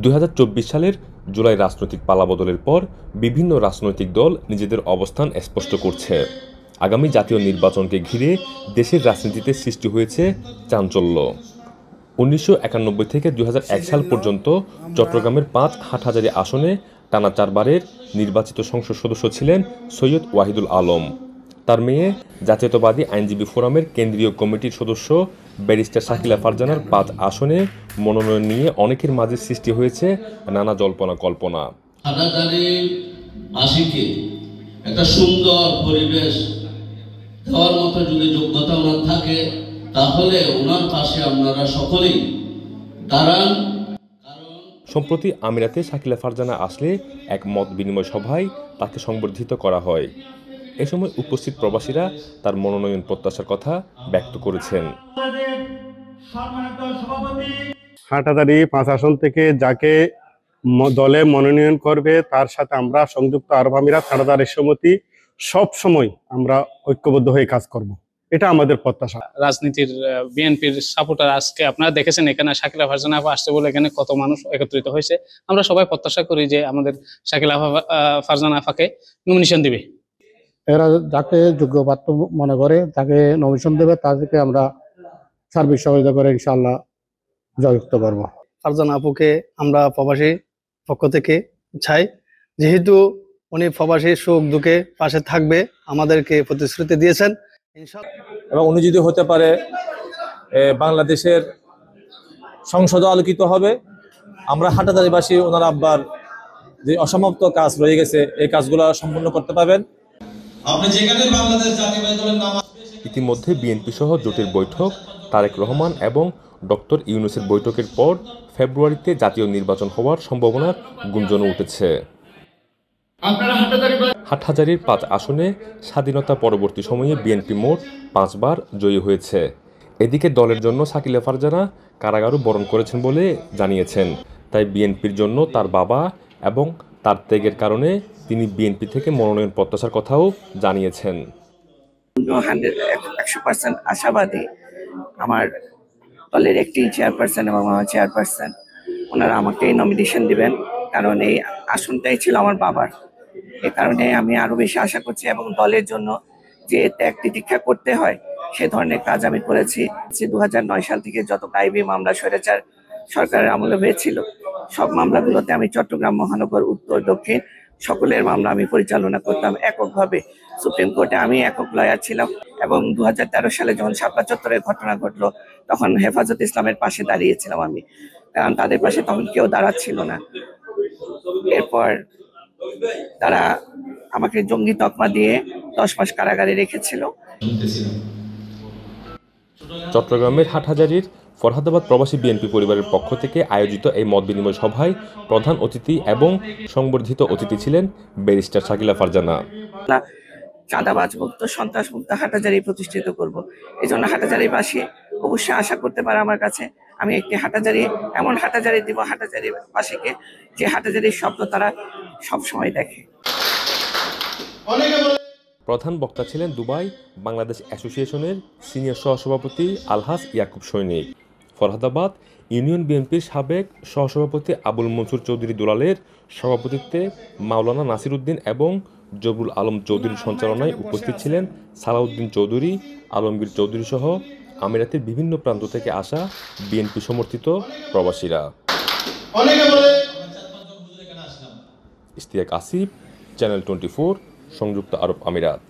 2024 সালের জুলাই রাজনৈতিক পালাবদলের পর বিভিন্ন রাজনৈতিক দল নিজেদের অবস্থান স্পষ্ট করছে। আগামী জাতীয় নির্বাচনকে ঘিরে দেশের রাজনীতিতে সৃষ্টি হয়েছে চাঞ্চল্য। 1991 থেকে 2001 সাল পর্যন্ত চট্টগ্রামের 5 হাটহাজারী আসনে টানা 4 বারের নির্বাচিত সংসদ সদস্য ছিলেন সৈয়দ ওয়াহিদুল আলম। তার মেয়ে জাতীয়তাবাদী আইনজীবী ফোরামের কেন্দ্রীয় কমিটির সদস্য ব্যারিস্টার শাকিলা ফারজানার 5 আসনে মনোনয়ন নিয়ে অনেকের মাঝে সৃষ্টি হয়েছে নানা জল্পনা কল্পনা। একটা সুন্দর পরিবেশ দেওয়ার মতো যদি যোগ্যতা ওনার থাকে তাহলে ওনার পাশে আপনারা সকলেই দাঁড়ান। সম্প্রতি আমিরাতে শাকিলা ফারজানা আসলে এক মত বিনিময় সভায় তাকে সংবর্ধিত করা হয়। এ সময় উপস্থিত প্রবাসীরা তার মনোনয়ন প্রত্যাশার কথা ব্যক্ত করেছেন। হাটহাজারী 5 আসন থেকে যাকে দলে মনোনয়ন করবে তার সাথে আমরা সংযুক্ত আরব আমিরাত হাটহাজারী সমিতি সব সময় আমরা ঐক্যবদ্ধ হয়ে কাজ করব, এটা আমাদের প্রত্যাশা। রাজনীতির বিএনপির সাপোর্টার আজকে আপনারা দেখেছেন এখানে শাকিলা ফারজানা আপা আসছে বলে এখানে কত মানুষ একত্রিত হয়েছে। আমরা সবাই প্রত্যাশা করি যে আমাদের শাকিলা ফারজানা আপাকে নমিনেশন দিবে। এরা যাকে যোগ্য পাত্র মনে করে তাকে নমিনেশন দেবে, তাদেরকে আমরা সার্বিক সহযোগিতা করে ইনশাআল্লাহ জয়যুক্ত করব। ফারজানা আপুকে আমরা প্রবাসী পক্ষ থেকে চাই, যেহেতু উনি প্রবাসী সুখ দুঃখে পাশে থাকবে আমাদেরকে প্রতিশ্রুতি দিয়েছেন এবং উনি যদি হতে পারে বাংলাদেশের সংসদ আলোকিত হবে। আমরা হাটহাজারীবাসী ওনার আব্বার যে অসমাপ্ত কাজ রয়ে গেছে এই কাজগুলো সম্পূর্ণ করতে পারবেন। ইতিমধ্যে বিএনপি সহ জোটের বৈঠক, তারেক রহমান এবং ডক্টর ইউনূসের বৈঠকের পর ফেব্রুয়ারিতে জাতীয় নির্বাচন হওয়ার সম্ভাবনার গুঞ্জনও উঠেছে। হাটহাজারীর 5 আসনে স্বাধীনতা পরবর্তী সময়ে বিএনপি মোট 5 বার জয়ী হয়েছে। এদিকে দলের জন্য শাকিলা ফারজানা কারাগারও বরণ করেছেন বলে জানিয়েছেন। তাই বিএনপির জন্য তার বাবা এবং তার ত্যাগের কারণে তিনি বিএনপি থেকে মনোনয়ন প্রত্যাশার কথাও জানিয়েছেন। 100% আশাবাদী আমার দলের একটি চেয়ারপারসন এবং আমার চেয়ারপারসন ওনারা আমাকে নমিনেশন দিবেন, কারণ এই আসনটাই ছিল আমার বাবার। এ কারণে আমি আরো বেশি আশা করছি এবং দলের জন্য যে ত্যাগ তিতিক্ষা করতে হয় সে ধরনের কাজ আমি করেছি। 2009 সাল থেকে যত গায়েবী মামলা স্বৈরাচার সরকারের আমলে হয়েছিল সব মামলাগুলোতে আমি চট্টগ্রাম মহানগর উত্তর দক্ষিণ সকলের মামলা আমি পরিচালনা করতাম এককভাবে। সুপ্রিম কোর্টে আমি একক লয়ার ছিলাম এবং 2013 সালে যখন শাপলা চত্বরের ঘটনা ঘটলো তখন হেফাজত ইসলামের পাশে দাঁড়িয়েছিলাম আমি, কারণ তাদের পাশে তখন কেউ দাঁড়াচ্ছিল না। এরপর তারা আমাকে জঙ্গি তকমা দিয়ে 10 মাস কারাগারে রেখেছিল। চট্টগ্রামের হাটহাজারীর ফরহাদাবাদ প্রবাসী বিএনপি পরিবারের পক্ষ থেকে আয়োজিত এই মত বিনিময় সভায় প্রধান অতিথি এবং সংবর্ধিত অতিথি ছিলেন ব্যারিস্টার শাকিলা ফারজানা। চাঁদাবাজ মুক্ত, সন্ত্রাস মুক্ত হাটহাজারী প্রতিষ্ঠিত করব। এই জন্য হাটহাজারীবাসী অবশ্যই আশা করতে পারে আমার কাছে আমি একটি হাটহাজারী, এমন হাটহাজারী দিব হাটহাজারীবাসীকে যে হাটহাজারীর স্বপ্ন তারা সবসময় দেখে। প্রধান বক্তা ছিলেন দুবাই বাংলাদেশ অ্যাসোসিয়েশনের সিনিয়র সহসভাপতি আলহাজ ইয়াকুব সৈনিক। ফরহাদাবাদ ইউনিয়ন বিএনপির সাবেক সহসভাপতি আবুল মনসুর চৌধুরী দুলালের সভাপতিত্বে মাওলানা নাসির উদ্দিন এবং জবরুল আলম চৌধুরীর সঞ্চালনায় উপস্থিত ছিলেন সালাউদ্দিন চৌধুরী, আলমগীর চৌধুরী সহ আমিরাতের বিভিন্ন প্রান্ত থেকে আসা বিএনপি সমর্থিত প্রবাসীরা। ইশতিয়াক আসিফ, চ্যানেল 24, সংযুক্ত আরব আমিরাত।